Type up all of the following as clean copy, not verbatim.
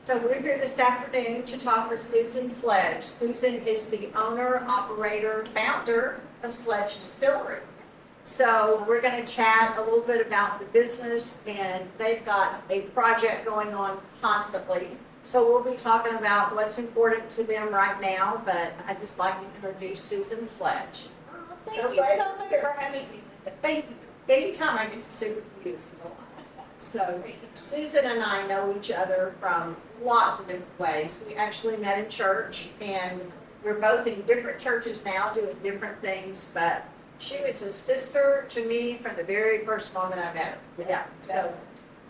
So we're here this afternoon to talk with Susan Sledge. Susan is the owner, operator, founder of Sledge Distillery. So we're going to chat a little bit about the business, and they've got a project going on constantly. So we'll be talking about what's important to them right now, but I'd just like to introduce Susan Sledge. Thank you so much for having me. Thank you. Anytime I get to sit with you is a lot. So Susan and I know each other from lots of different ways. We actually met in church, and we're both in different churches now doing different things, but she was a sister to me from the very first moment I met her. Yeah. So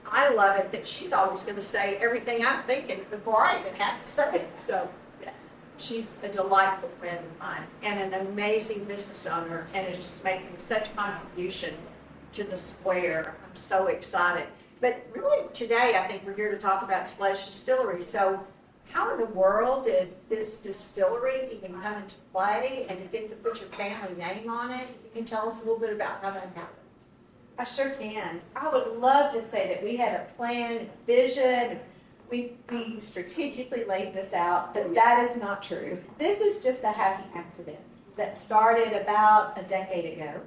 I love it that she's always going to say everything I'm thinking before I even have to say it. So she's a delightful friend of mine and an amazing business owner, and is just making such a contribution to the square. I'm so excited. But really today I think we're here to talk about Sledge Distillery. So how in the world did this distillery even come into play, and to get to put your family name on it? You can tell us a little bit about how that happened. I sure can. I would love to say that we had a plan, a vision. We strategically laid this out, but that is not true. This is just a happy accident that started about a decade ago.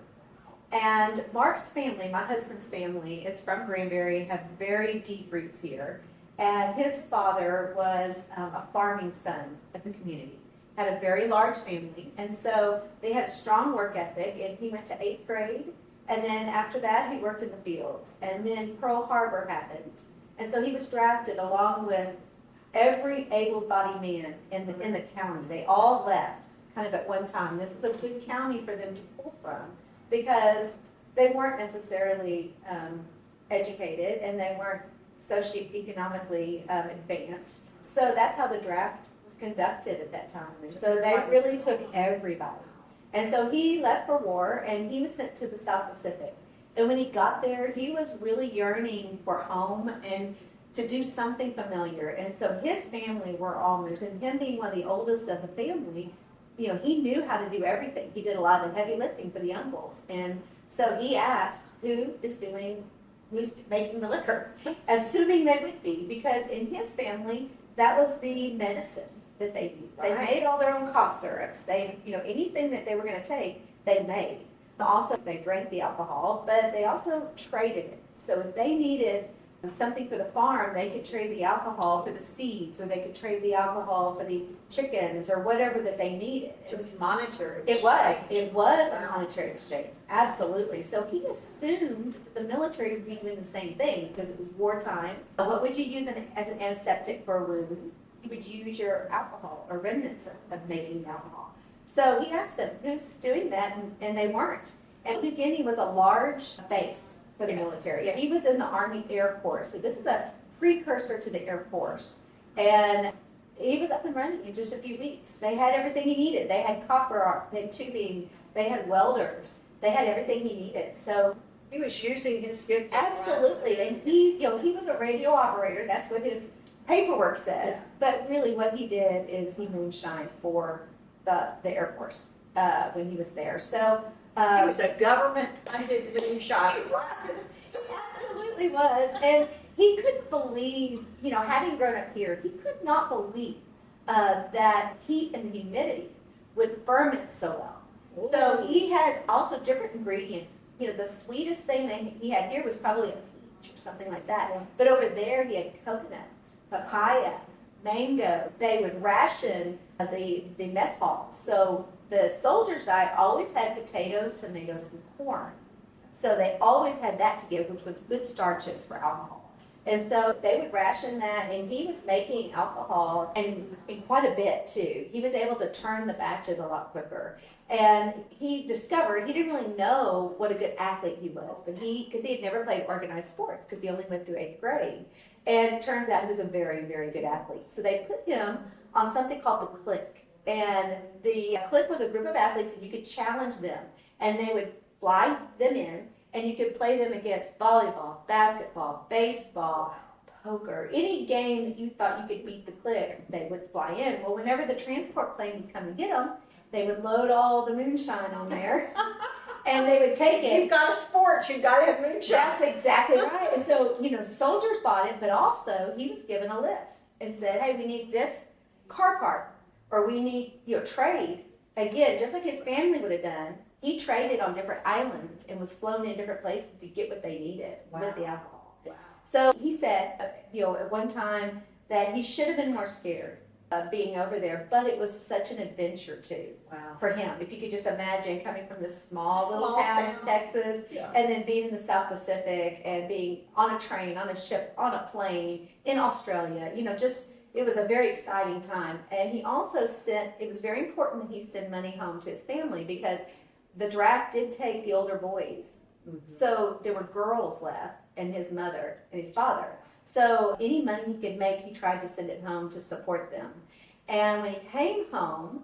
And Mark's family, my husband's family, is from Granbury, have very deep roots here. And his father was a farming son of the community, had a very large family. And so they had a strong work ethic, and he went to 8th grade. And then after that, he worked in the fields. And then Pearl Harbor happened. And so he was drafted along with every able-bodied man in the county. They all left kind of at one time. This was a good county for them to pull from, because they weren't necessarily educated, and they weren't socioeconomically advanced. So that's how the draft was conducted at that time. And so they really took everybody. And so he left for war, and he was sent to the South Pacific. And when he got there, he was really yearning for home and to do something familiar. And so his family were almoners, and him being one of the oldest of the family, you know, he knew how to do everything. He did a lot of the heavy lifting for the uncles. And so he asked, who's making the liquor? Assuming they would be, because in his family, that was the medicine that they used. They made all their own cough syrups. They, you know, anything that they were going to take, they made. Also, they drank the alcohol, but they also traded it. So if they needed something for the farm, they could trade the alcohol for the seeds, or they could trade the alcohol for the chickens, or whatever that they needed. It was monetary. It was a monetary exchange, absolutely. So he assumed the military was doing the same thing, because it was wartime. What would you use as an antiseptic for a wound? You would use your alcohol, or remnants of making alcohol. So he asked them, who's doing that? And they weren't. And New Guinea was a large base for the military. He was in the Army Air Force. So this is a precursor to the Air Force. And he was up and running in just a few weeks. They had everything he needed. They had copper art, they had tubing, they had welders. They had everything he needed. So he was using his gift. Absolutely. And he was a radio operator. That's what his paperwork says. But really what he did is he moonshined for the Air Force when he was there. So he was a government-funded moonshine. He absolutely was. And he couldn't believe, you know, having grown up here, he could not believe that heat and humidity would ferment so well. Ooh. So he had also different ingredients. You know, the sweetest thing that he had here was probably a peach or something like that. Yeah. But over there, he had coconuts, papaya, mango. They would ration the mess hall. So the soldiers' diet always had potatoes, tomatoes, and corn. So they always had that to give, which was good starches for alcohol. And so they would ration that, and he was making alcohol and quite a bit too. He was able to turn the batches a lot quicker. And he discovered, he didn't really know what a good athlete he was, but because he had never played organized sports, because he only went through 8th grade. And it turns out he was a very, very good athlete. So they put him on something called the clique. And the clique was a group of athletes, and you could challenge them. And they would fly them in, and you could play them against volleyball, basketball, baseball, poker, any game that you thought you could beat the clique, they would fly in. Well, whenever the transport plane would come and get them, they would load all the moonshine on there, and they would take it. You've got a sport, you've got to have moonshine. That's exactly right. And so, you know, soldiers bought it, but also he was given a list. and said, hey, we need this car part, or we need, trade. Again, just like his family would have done, he traded on different islands and was flown in different places to get what they needed with the alcohol. Wow. So he said, at one time that he should have been more scared of being over there, but it was such an adventure too. Wow. For him. If you could just imagine coming from this small little Small town in town. Texas, Yeah. and then being in the South Pacific and being on a train, on a ship, on a plane in Australia, it was a very exciting time. And he also it was very important that he send money home to his family because the draft did take the older boys. Mm-hmm. So there were girls left and his mother and his father. So any money he could make, he tried to send it home to support them. And when he came home,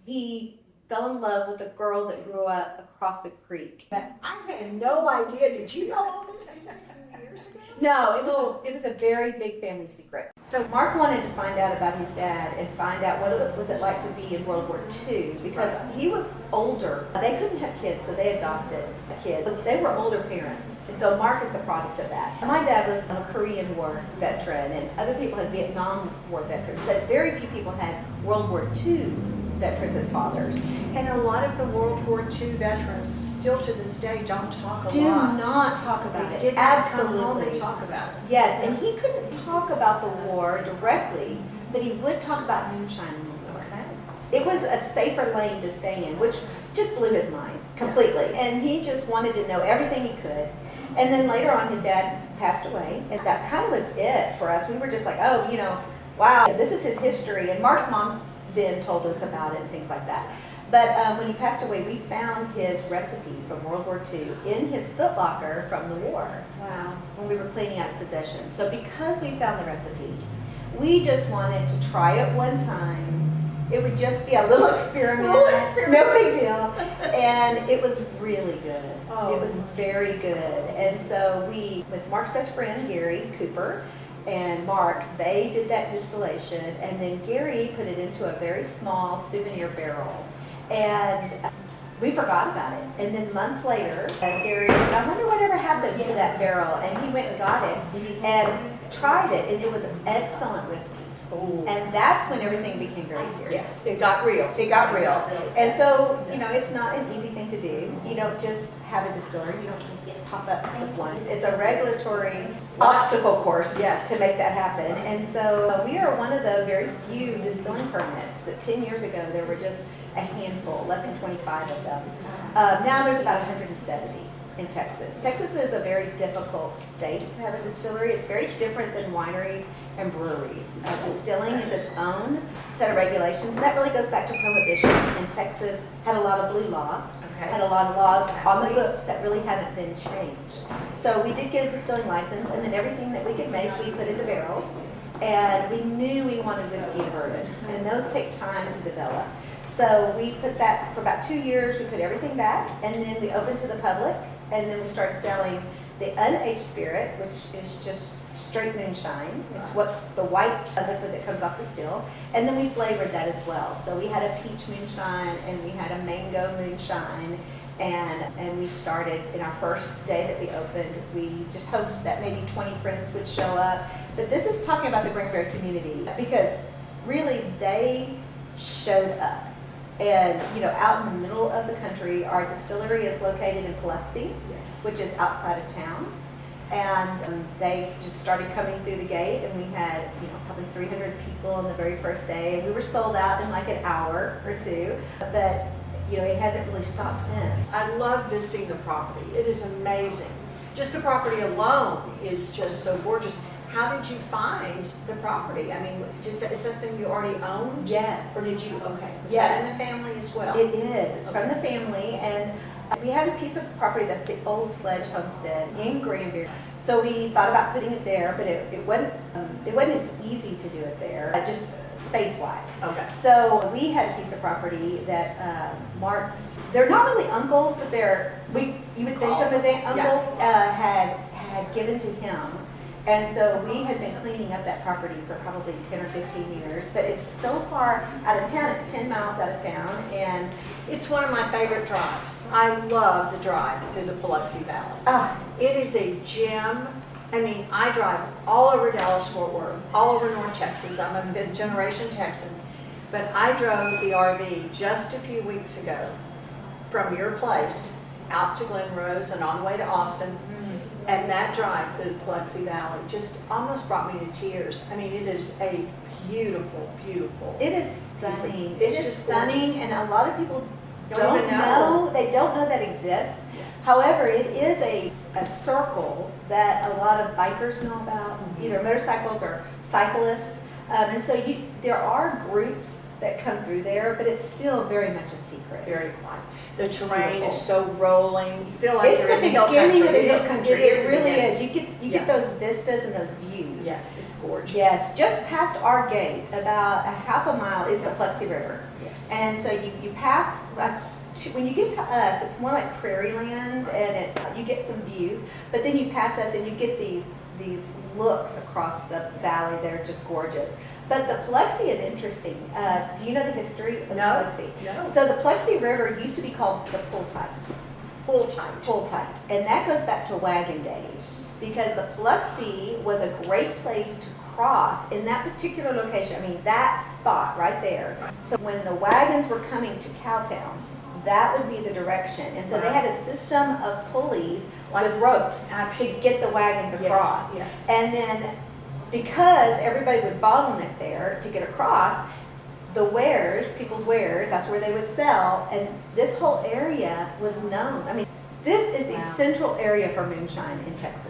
he fell in love with a girl that grew up across the creek. But I had no idea. Did you know all this a few years ago? No, it was a very big family secret. So Mark wanted to find out about his dad and find out what it was like to be in World War II because he was older. They couldn't have kids, so they adopted kids. They were older parents, and so Mark is the product of that. My dad was a Korean War veteran, and other people had Vietnam War veterans, but very few people had World War II veterans as fathers. And a lot of the World War II veterans, still to this day, don't talk a Do lot. not talk about They it. did not come home and Absolutely. talk about it. Yes, and he couldn't talk about the war directly, but he would talk about moonshine in the war. Okay. It was a safer lane to stay in, which just blew his mind completely. And he just wanted to know everything he could. And then later on, his dad passed away, and that kind of was it for us. We were just like, oh, wow, this is his history. And Mark's mom then told us about it and things like that. But when he passed away, we found his recipe from World War II in his footlocker from the war. Wow. When we were cleaning out his possessions. So because we found the recipe, we just wanted to try it one time. It would just be a little experiment. No big deal. And it was really good. Oh. It was very good. And so with Mark's best friend, Gary Cooper, and Mark, they did that distillation, and then Gary put it into a very small souvenir barrel. And we forgot about it. And then months later, Gary said, I wonder whatever happened to that barrel. And he went and got it and tried it, and it was an excellent whiskey. Ooh. And that's when everything became very serious. Yes, it got real. It got real. And so, it's not an easy thing to do. You don't just have a distillery. You don't just pop up with one. It's a regulatory obstacle course to make that happen. And so we are one of the very few distilling permits that 10 years ago there were just a handful, less than 25 of them. Now there's about 170 in Texas. Texas is a very difficult state to have a distillery. It's very different than wineries and breweries. Distilling is its own set of regulations, and that really goes back to Prohibition. And Texas had a lot of blue laws, had a lot of laws on the books that really haven't been changed. So we did get a distilling license, and then everything that we could make, we put into barrels. And we knew we wanted whiskey and bourbons, and those take time to develop. So we put that for about 2 years. We put everything back, and then we opened to the public, and then we started selling the unaged spirit, which is just straight moonshine. It's what the white liquid that comes off the still. And then we flavored that as well. So we had a peach moonshine, and we had a mango moonshine. And we started, in our first day that we opened, we just hoped that maybe 20 friends would show up. But this is talking about the Granbury community, because really they showed up. And, out in the middle of the country, our distillery is located in Biloxi, which is outside of town. And they just started coming through the gate, and we had, probably 300 people on the very first day. And we were sold out in like an hour or two, but, it hasn't really stopped since. I love visiting the property. It is amazing. Just the property alone is just so gorgeous. How did you find the property? I mean, is that something you already owned? Yes. Or did you, okay. Was Yes. that in the family as well? It is. It's from the family, and we have a piece of property that's the old Sledge homestead in Granbury. So we thought about putting it there, but it wasn't as easy to do it there, just space-wise. Okay. So we had a piece of property that Mark's, they're not really uncles, but you would think of as uncles, had given to him. And so we had been cleaning up that property for probably 10 or 15 years, but it's so far out of town. It's 10 miles out of town, and It's one of my favorite drives. I love the drive through the Biloxi Valley. It is a gem I mean, I drive all over Dallas-Fort Worth, all over North Texas. I'm a fifth-generation Texan. But I drove the RV just a few weeks ago from your place out to Glen Rose and on the way to Austin. And that drive through Biloxi Valley just almost brought me to tears. I mean, it is a beautiful, beautiful. It is stunning. It's It is just stunning, gorgeous. and a lot of people Don't even don't know. know. They don't know that exists. However, it is a circle that a lot of bikers know about, either motorcycles or cyclists. And so there are groups that come through there, but it's still very much a secret. Very quiet. The terrain Beautiful. is so rolling. You feel like It's you're the in the hill beginning country. of the It hill is country. It's It the really beginning. is. You get Yeah. those vistas and those views. Yes, it's gorgeous. Yes, just past our gate, about a half a mile, is the Biloxi River. Yes. And so you pass, when you get to us, it's more like prairie land, and you get some views, but then you pass us and you get these looks across the valley that are just gorgeous. But the Biloxi is interesting. Do you know the history of the No. Biloxi? No. So the Biloxi River used to be called the Pultite. Full-time. And that goes back to wagon days, because the Biloxi was a great place to cross in that particular location. I mean, that spot right there. So when the wagons were coming to Cowtown, that would be the direction. And so they had a system of pulleys with ropes to get the wagons across. Yes. And then because everybody would bottleneck there to get across, the wares, people's wares, that's where they would sell, and this whole area was known. I mean, this is the Wow. central area for moonshine in Texas.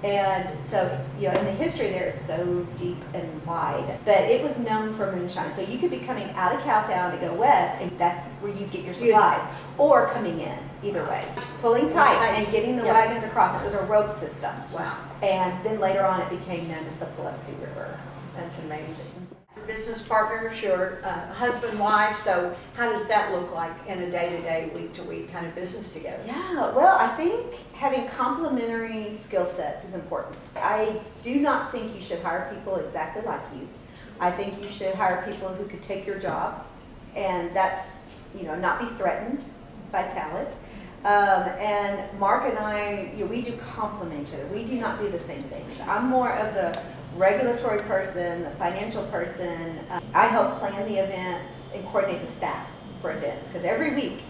And so, and the history there is so deep and wide, but it was known for moonshine. So you could be coming out of Cowtown to go west, and that's where you get your supplies, or coming in, either way. Pulling tight and getting the Yeah. wagons across. It was a rope system. Wow. And then later on, it became known as the Biloxi River. That's amazing. Business partners, your husband, wife, so how does that look like in a day-to-day, week-to-week kind of business together? Yeah, well, I think having complementary skill sets is important. I do not think you should hire people exactly like you. I think you should hire people who could take your job, and that's, not be threatened by talent. And Mark and I, we do complement each other. We do not do the same things. I'm more of the regulatory person, the financial person. I help plan the events and coordinate the staff for events, because every week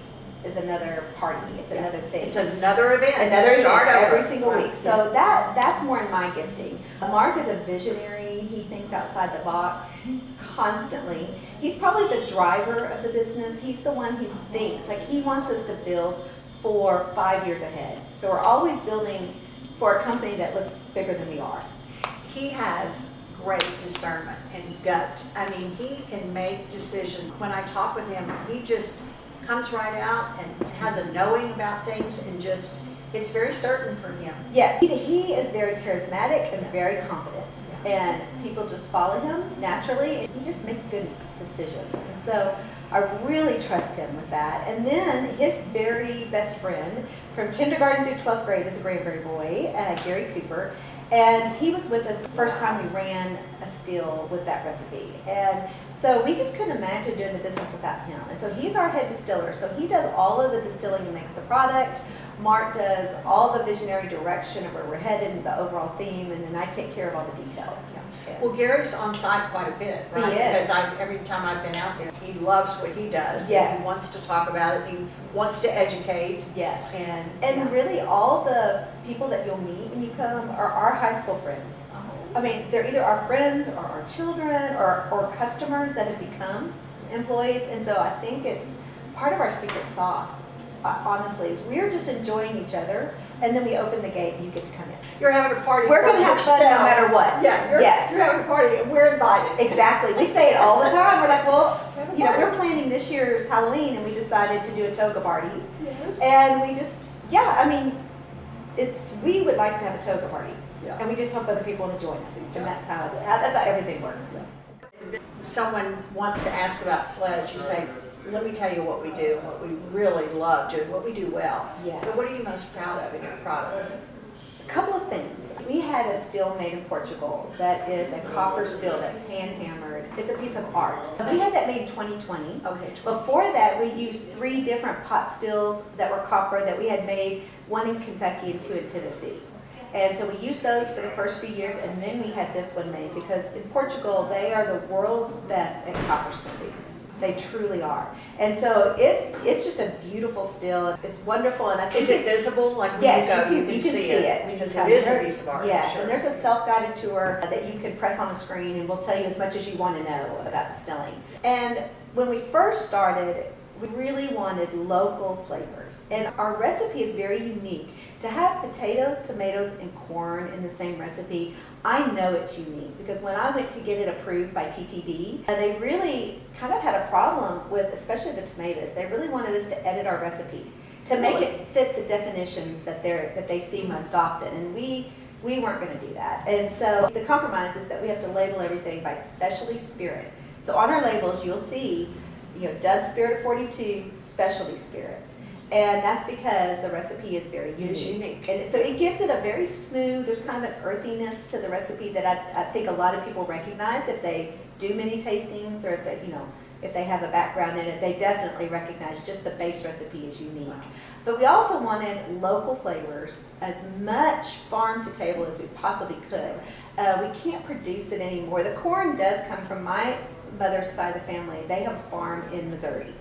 is another party. It's another thing. It's another event. Another Start event over. every single week. So that's more in my gifting. Mark is a visionary. He thinks outside the box constantly. He's probably the driver of the business. He's the one who thinks, like, he wants us to build for 5 years ahead. So we're always building for a company that looks bigger than we are. He has great discernment and gut. I mean, he can make decisions. When I talk with him, he just comes right out and has a knowing about things, and just, it's very certain for him. Yes, he is very charismatic and very confident, and people just follow him naturally. He just makes good decisions, and so I really trust him with that. And then his very best friend from kindergarten through 12th grade is a Granbury boy, Gary Cooper, and he was with us the first time we ran a still with that recipe. And so we just couldn't imagine doing the business without him. And so he's our head distiller. So he does all of the distilling and makes the product. Mark does all the visionary direction of where we're headed and the overall theme, and then I take care of all the details. Well, Gary's on site quite a bit, right? He is. Because every time I've been out there, he loves what he does. Yes. He wants to talk about it. He wants to educate. Yes. And And really all the people that you'll meet when you come are our high school friends. I mean, they're either our friends or our children or customers that have become employees. And so I think it's part of our secret sauce, honestly, is we're just enjoying each other, and then we open the gate and you get to come in. You're having a party. We're going to have fun no matter what. Yeah, Yes. you're having a party and we're invited. Exactly. We say it all the time. We're like, well, we're planning this year's Halloween, and we decided to do a toga party. Yes. And we just, we would like to have a toga party. Yeah. And we just hope other people will join us. And that's how everything works. Someone wants to ask about Sledge, you say, let me tell you what we do, what we really love doing, what we do well. Yes. So what are you most proud of in your products? A couple of things. We had a still made in Portugal that is a copper still that's hand hammered. It's a piece of art. We had that made in 2020. Okay. Before that, we used 3 different pot stills that were copper that we had made, one in Kentucky and 2 in Tennessee. And so we used those for the first few years, and then we had this one made because in Portugal, they are the world's best at coppersmithing. They truly are. And so it's just a beautiful still. It's wonderful, and I think Is it visible? Like when yes, you go, you can see it. Because it is a piece of art. Yes, sure. and there's a self-guided tour that you can press on the screen, and we'll tell you as much as you want to know about distilling. And when we first started, we really wanted local flavors. And our recipe is very unique. To have potatoes, tomatoes, and corn in the same recipe, I know it's unique because when I went to get it approved by TTB, they really kind of had a problem with, especially the tomatoes. They really wanted us to edit our recipe to make it fit the definitions that they see most often. And we weren't going to do that. And so the compromise is that we have to label everything by specialty spirit. So on our labels, you'll see, Dove Spirit of 42, specialty spirit. And that's because the recipe is very unique. It's unique. And so it gives it a very smooth, there's kind of an earthiness to the recipe that I think a lot of people recognize if they do many tastings or if they have a background in it, they definitely recognize just the base recipe is unique. But we also wanted local flavors, as much farm to table as we possibly could. We can't produce it anymore. The corn does come from my mother's side of the family. They have a farm in Missouri.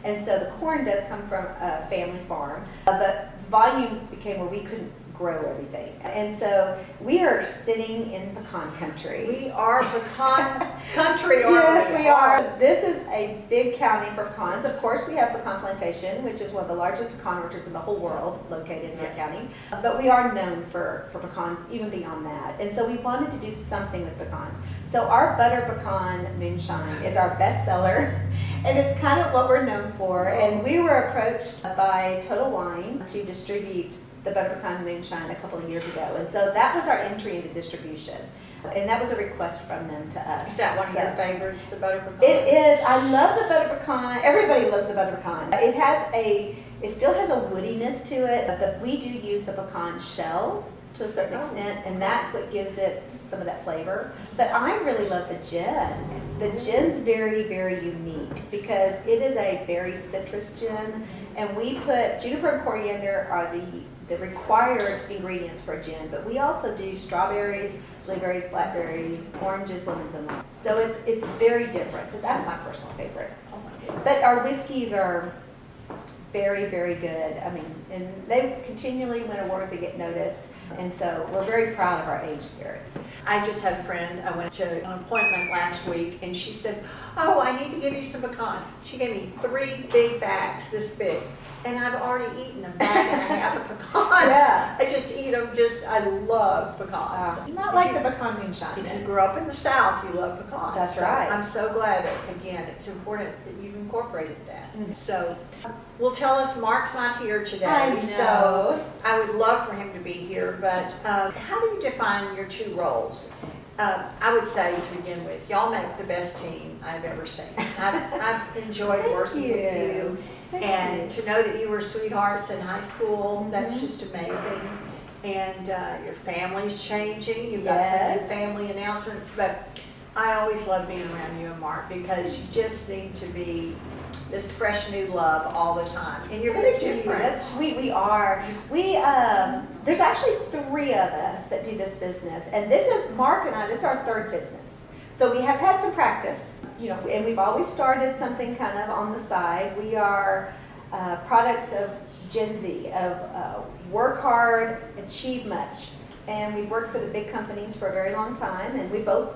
And so the corn does come from a family farm, but volume became where we couldn't grow everything. And so we are sitting in pecan country. We are pecan country. Yes, we are. This is a big county for pecans. Of course, we have Pecan Plantation, which is one of the largest pecan orchards in the whole world, located in our county. But we are known for pecans, even beyond that. And so we wanted to do something with pecans. So our butter pecan moonshine is our best seller, and it's kind of what we're known for. And we were approached by Total Wine to distribute the butter pecan moonshine a couple of years ago. And so that was our entry into distribution. And that was a request from them to us. Is that one of your favorites, the butter pecan? It is. I love the butter pecan. Everybody loves the butter pecan. It still has a woodiness to it, but we do use the pecan shells to a certain extent, and that's what gives it some of that flavor. But I really love the gin. The gin's very, very unique because it is a very citrus gin, and we put juniper and coriander are the required ingredients for a gin, but we also do strawberries, blueberries, blackberries, oranges, lemons, and limes. So it's very different. So that's my personal favorite. But our whiskeys are very, very good. I mean, and they continually win awards and get noticed. And so we're very proud of our aged spirits. I just had a friend, I went to an appointment last week, and she said, oh, I need to give you some pecans. She gave me 3 big bags this big. And I've already eaten a bag and a half of pecans. Yeah. I just eat them, I love pecans. Not like the pecan moonshine. If you grew up in the South, you love pecans. That's so right. I'm so glad that, again, it's important that you've incorporated that. So, well, tell us, Mark's not here today. I know. So I would love for him to be here, but how do you define your 2 roles? I would say, to begin with, y'all make the best team I've ever seen. I've enjoyed working with you. And to know that you were sweethearts in high school, that's just amazing. And your family's changing. You've got some new family announcements. But I always love being around you and Mark because you just seem to be this fresh new love all the time. And you're very different. That's sweet. We are. There's actually 3 of us that do this business. And this is, Mark and I, this is our 3rd business. So we have had some practice. And we've always started something kind of on the side. We are products of Gen Z, of work hard, achieve much. And we've worked for the big companies for a very long time, and we both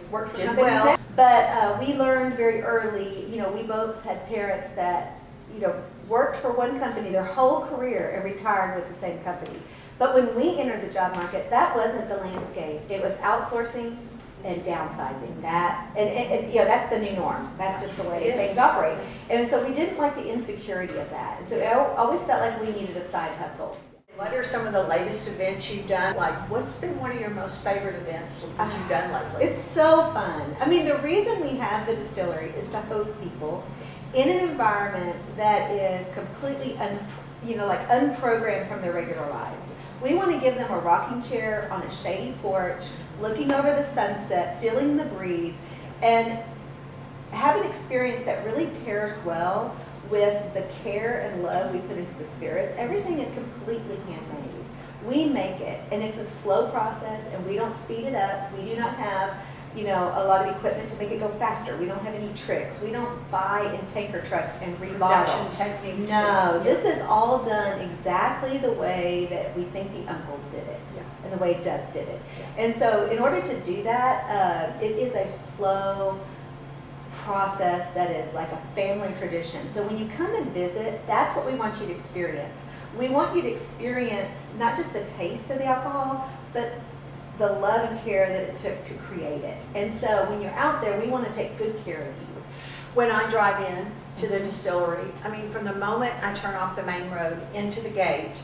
worked for companies now. But we learned very early, we both had parents that, worked for one company their whole career and retired with the same company. But when we entered the job market, that wasn't the landscape. It was outsourcing and downsizing that, and that's the new norm. That's just the way things operate. And so we didn't like the insecurity of that. And so I always felt like we needed a side hustle. What are some of the latest events you've done? Like, what's been one of your most favorite events that you've done lately? It's so fun. I mean, the reason we have the distillery is to host people in an environment that is completely unprogrammed from their regular lives. We want to give them a rocking chair on a shady porch, looking over the sunset, feeling the breeze, and have an experience that really pairs well with the care and love we put into the spirits. Everything is completely handmade. We make it, and it's a slow process, and we don't speed it up. We do not have, a lot of equipment to make it go faster. We don't have any tricks. We don't buy in tanker trucks and remodel. Production techniques. No, this is all done exactly the way that we think the uncles did it, and the way Doug did it. And so in order to do that, it is a slow process that is like a family tradition. So when you come and visit, that's what we want you to experience. We want you to experience not just the taste of the alcohol, but the love and care that it took to create it. And so when you're out there, we want to take good care of you. When I drive in to the distillery, I mean, from the moment I turn off the main road into the gate,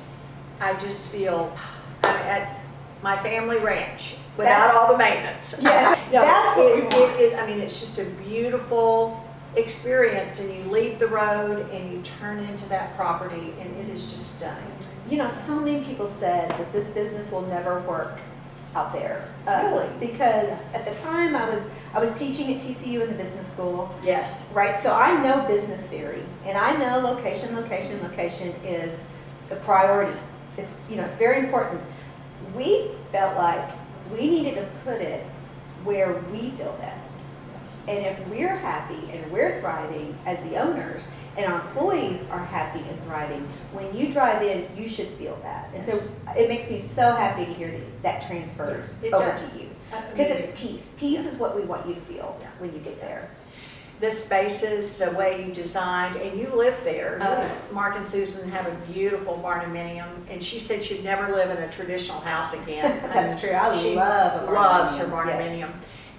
I just feel I'm at my family ranch without all the maintenance. Yes, that's what we want. I mean, it's just a beautiful experience, and you leave the road and you turn into that property, and it is just stunning. So many people said that this business will never work out there. Really? Because at the time I was teaching at TCU in the business school. Yes. Right, so I know business theory, and I know location is the priority. It's it's very important. We felt like we needed to put it where we feel best. And if we're happy and we're thriving as the owners, and our employees are happy and thriving, when you drive in, you should feel that. And so it makes me so happy to hear that transfers over to you. Because it's peace. Peace is what we want you to feel when you get there. The spaces, the way you designed, and you live there. Mark and Susan have a beautiful barnuminium, and she said she'd never live in a traditional house again. That's true. She love a loves her barnuminium. barnuminium.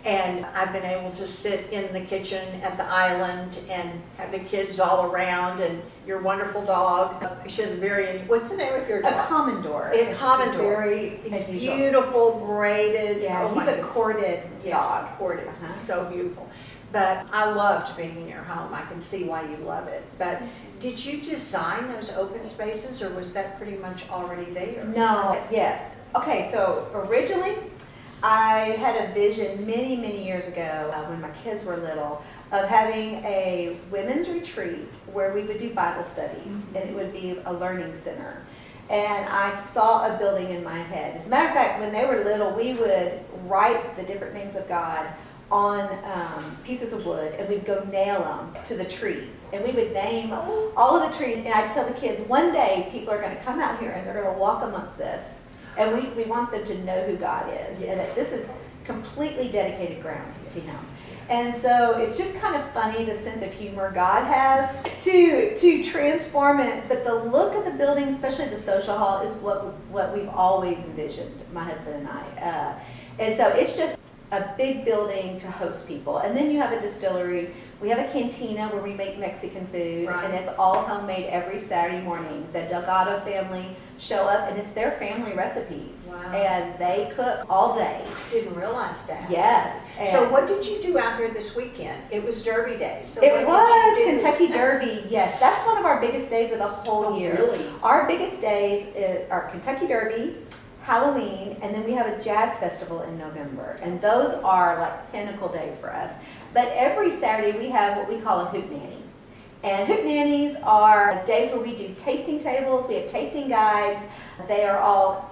And I've been able to sit in the kitchen at the island and have the kids all around, and your wonderful dog. She has a very, what's the name of your dog? A Commodore. A Commodore. It's Beautiful, braided. Yeah, he's a corded dog. Corded. So beautiful. But I loved being in your home. I can see why you love it. But did you design those open spaces, or was that pretty much already there? No, yes. Okay, so originally, I had a vision many, many years ago when my kids were little of having a women's retreat where we would do Bible studies, and it would be a learning center. And I saw a building in my head. As a matter of fact, when they were little, we would write the different names of God on pieces of wood, and we'd go nail them to the trees. And we would name all of the trees, and I'd tell the kids, one day people are going to come out here and they're going to walk amongst this. And we want them to know who God is, and that this is completely dedicated ground to Him. And so it's just kind of funny the sense of humor God has to transform it. But the look of the building, especially the social hall, is what we've always envisioned, my husband and I. And so it's just a big building to host people. And then you have a distillery. We have a cantina where we make Mexican food, and it's all homemade every Saturday morning. The Delgado family show up, and it's their family recipes. Wow. And they cook all day. Didn't realize that. Yes. So what did you do out here this weekend? It was Derby Day. So it what was did you do? Kentucky Derby. Yes, that's one of our biggest days of the whole year. Really? Our biggest days are Kentucky Derby, Halloween, and then we have a jazz festival in November. And those are like pinnacle days for us. But every Saturday we have what we call a hoot nanny. And hoot nannies are days where we do tasting tables, we have tasting guides. They are all,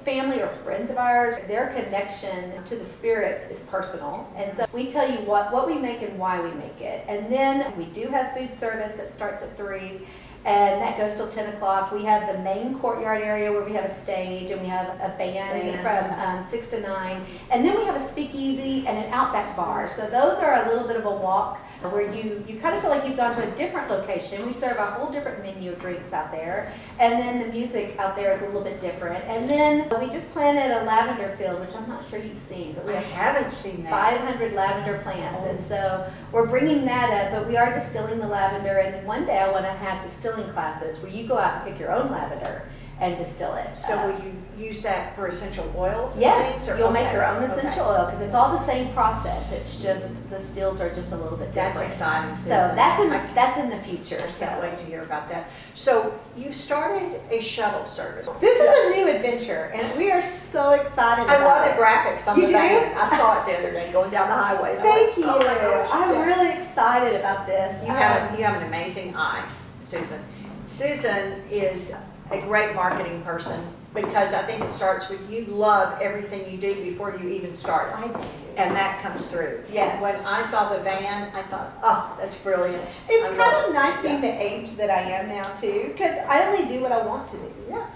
family or friends of ours. Their connection to the spirits is personal. And so we tell you what we make and why we make it. And then we do have food service that starts at 3. And that goes till 10 o'clock. We have the main courtyard area where we have a stage, and we have a band from 6 to 9. And then we have a speakeasy and an outback bar. So those are a little bit of a walk where you kind of feel like you've gone to a different location. We serve a whole different menu of drinks out there. And then the music out there is a little bit different. And then we just planted a lavender field, which I'm not sure you've seen. But we haven't seen that. 500 lavender plants. And so we're bringing that up, but we are distilling the lavender. And one day I want to have distilling classes where you go out and pick your own lavender and distill it. So will you use that for essential oils? And yes, things, you'll make your own essential oil because it's all the same process. It's just the stills are just a little bit different. That's exciting. So that's in the future. I can't wait to hear about that. So you started a shuttle service. This is a new adventure, and we are so excited about it. I love the graphics on the You van. do? I saw it the other day going down the highway. Thank you. Oh my gosh, I'm really excited about this. You have an amazing eye, Susan. Susan is a great marketing person, because I think it starts with you love everything you do before you even start. I do. And that comes through. Yes. When I saw the van, I thought, oh, that's brilliant. It's I kind love of it. nice being Yeah. the age that I am now too, because I only do what I want to do. Yeah.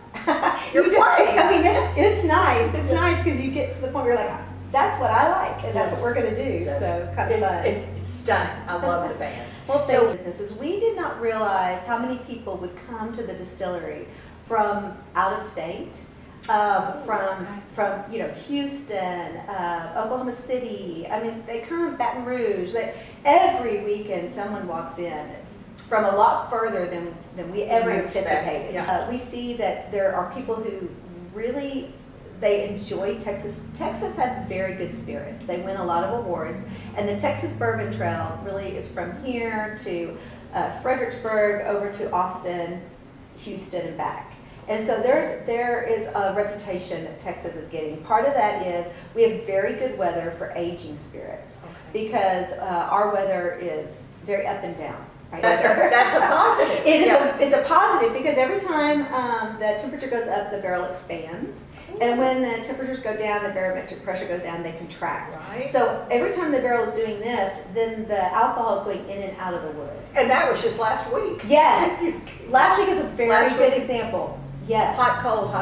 You You're just, playing. I mean, it's nice. It's nice because you get to the point where you're like, that's what I like, and that's what we're gonna do. Yes. So it's kind of fun. It's stunning. I love the vans. Well, So- businesses, we did not realize how many people would come to the distillery from out of state, from Houston, Oklahoma City. I mean, they come Baton Rouge. Every weekend, someone walks in from a lot further than we ever We expect, anticipated. yeah. We see that there are people who really they enjoy Texas. Texas has very good spirits. They win a lot of awards, and the Texas Bourbon Trail really is from here to Fredericksburg over to Austin, Houston, and back. And so there is a reputation that Texas is getting. Part of that is we have very good weather for aging spirits because our weather is very up and down. Right? That's a positive. It's a positive because every time the temperature goes up, the barrel expands. And when the temperatures go down, the barometric pressure goes down, they contract. Right. So every time the barrel is doing this, then the alcohol is going in and out of the wood. And that was just last week. Yes. Last week is a very Last good week. example. Yes. Hot, cold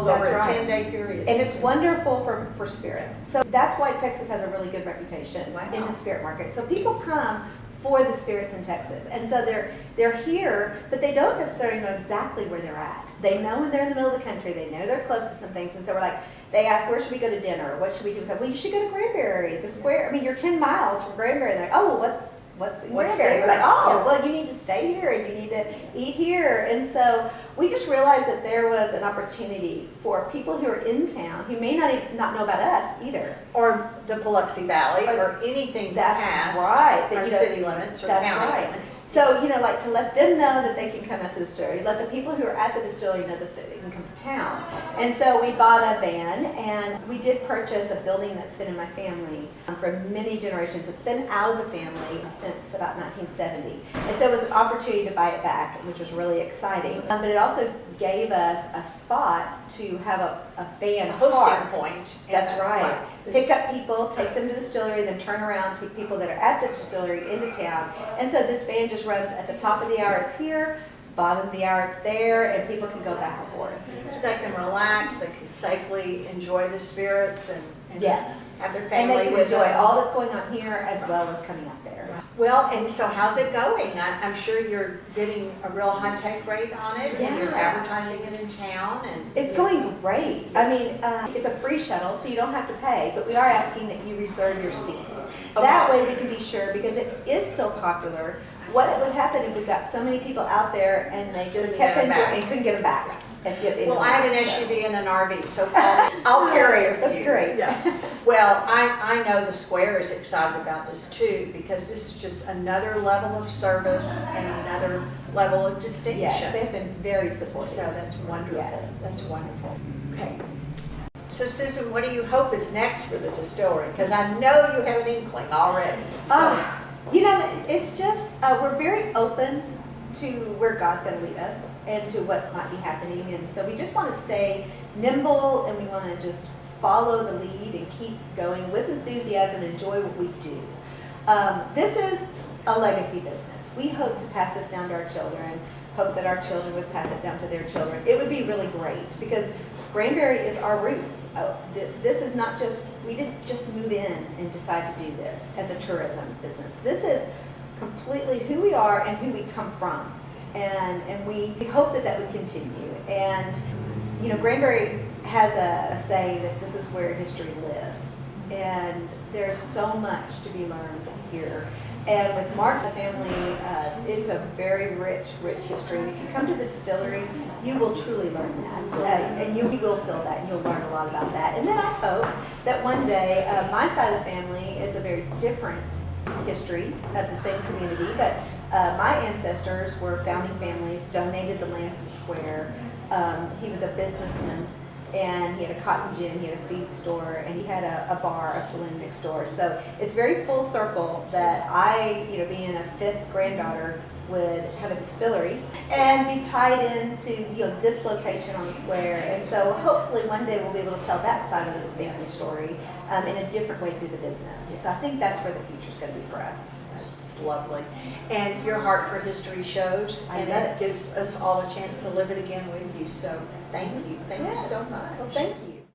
That's over a right. 10-day period. And it's wonderful for spirits. So that's why Texas has a really good reputation Wow. in the spirit market. So people come for the spirits in Texas. And so they're here, but they don't necessarily know exactly where they're at. They know when they're in the middle of the country. They know they're close to some things. And so we're like, they ask, where should we go to dinner? What should we do? We say, well, you should go to Granbury, the square. I mean, you're 10 miles from Granbury. And they're like, oh, what's in What's Granbury? there? We're like, oh, Yeah. well, you need to stay here and you need to eat here. And so we just realized that there was an opportunity for people who are in town who may not know about us either. Or the Biloxi Valley, or anything That's past right. our That, you know, city limits or that's county right. limits. So, like to let them know that they can come out to the distillery, let the people who are at the distillery know that they can come to town. And so we bought a van and we did purchase a building that's been in my family for many generations. It's been out of the family since about 1970. And so it was an opportunity to buy it back, which was really exciting. But it also gave us a spot to have a van A hosting park. point. That's right. Right. Pick up people, take them to the distillery, then turn around, take people that are at the distillery into town. And so this van just runs at the top of the hour it's here, bottom of the hour it's there, and people can go back and forth. So they can relax, they can safely enjoy the spirits and Yes. have their And family they can with enjoy them. all that's going on here as well as coming up there. Well, and so how's it going? I'm sure you're getting a real high take rate on it, and you're Yeah. advertising it in town, and It's going great. I mean, it's a free shuttle, so you don't have to pay, but we are asking that you reserve your seat. That way we can be sure, because it is so popular. What would happen if we got so many people out there and they just Couldn't kept get 'em enjoying back. and couldn't get them back? Well, I have an SUV and an RV, so I'll carry it for That's you. great. Yeah. Well, I know the square is excited about this too, because this is just another level of service and another level of distinction. Yes, they've been very supportive. So that's wonderful. Yes. That's wonderful. Okay. So Susan, what do you hope is next for the distillery? Because I know you have an inkling already. So, It's just, we're very open to where God's going to lead us and to what might be happening. And so we just want to stay nimble and we want to just follow the lead and keep going with enthusiasm and enjoy what we do. This is a legacy business. We hope to pass this down to our children, hope that our children would pass it down to their children. It would be really great because Granbury is our roots. This is not just, we didn't just move in and decide to do this as a tourism business. This is completely who we are and who we come from. And we hope that would continue. And, Granbury has a saying that this is where history lives. And there's so much to be learned here. And with Mark's family, it's a very rich history. And if you come to the distillery, you will truly learn that. And you will feel that, and you'll learn a lot about that. And then I hope that one day, my side of the family is a very different history of the same community, but my ancestors were founding families, donated the land for the square. He was a businessman, and he had a cotton gin, he had a feed store, and he had a bar, a saloon next door. So it's very full circle that I, being a fifth granddaughter, would have a distillery and be tied into, you know, this location on the square. And so hopefully one day we'll be able to tell that side of the family story in a different way through the business. And so I think that's where the future's going to be for us. Lovely. And your heart for history shows, I and love it it. gives us all a chance to live it again with you. So thank you. Thank you Yes. so much. Well, thank you.